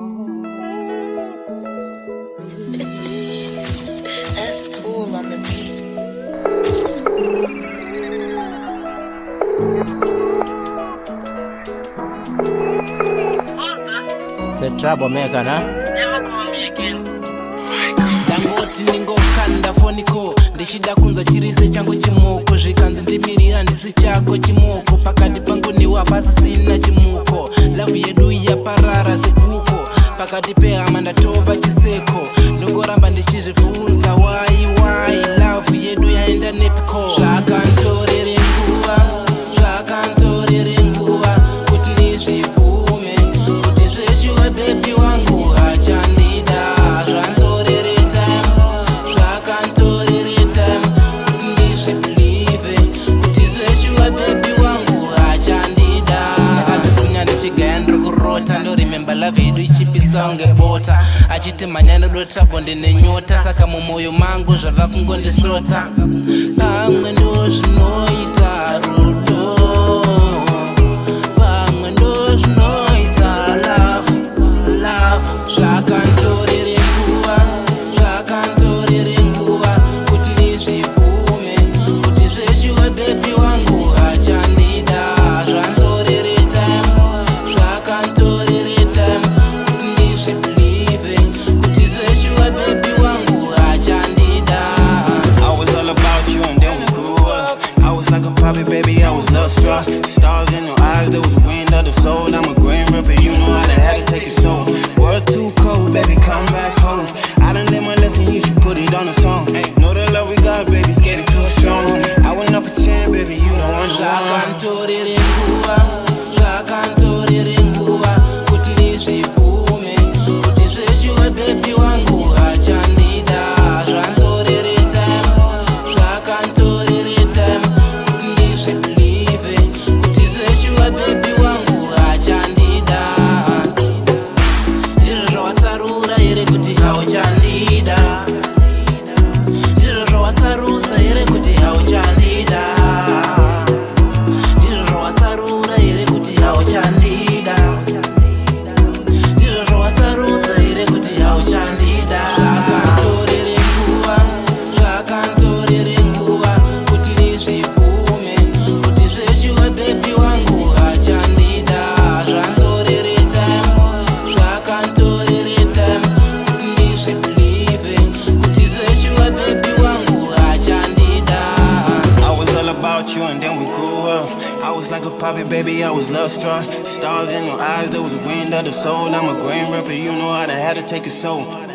That's cool on the beat. Say Troublemaker, nah? Never call me again. Ndangoti ndingokanda foniko ndichida kunzwa chirise changu chimuko zvikanzi ndimirira ndisi chako chimuko pakati pangu newe pasisina chimuko lavhu yedu yaparara sepfuko pakati pehama ndatova chiseko ndongoramba ndichizvibvunza why lavhu yedu yaenda nepiko zvakantorere nguva kuti ndizvibvume kuti zveshuwa bebi wangu achandida zvantorere ndorememba lavhu yedu ichipisa unge bota achiti manyana dotrabo ndine nyota saka mumwoyo mangu zvava kungondisota pamwe ndozvinoita rudo pamwe ndozvinoita love zvakantorere nguva kuti ndizvibvume kuti zveshuwa bebi wangu achandida zvantorere baby, I was love-struck. Stars in your eyes, there was a wind of the soul. I'm a green ripper, you know how to have to take it so. World too cold, baby, come back home. I done learned my lesson, you should put it on a song. Know the love we got, baby, it's getting too strong. I will not pretend, baby, you don't want zvakantorere nguva kuti ndizvibvume kuti zveshuwa bebi wangu achandida zvantorere baby wangu achandida ndizvo zvawasarura here kuti hauchandida ndizvo zvawasarudza here kuti hauchandida ndizvo zvawasarura here kuti hauchandida ndizvo zvawasarudza here kuti hauchandida zvakantorere nguva kuti ndizvibvume kuti zveshuwa bebi wangu achandida zvantorere kuti ndizvibhilive kuti zveshuwa bebi wangu achandida. I was all about you and then we grew up. I was like a puppy, baby, I was love-struck. Stars in your eyes, there was a wind of the soul. I'm a green ripper, you know how to have to take it so.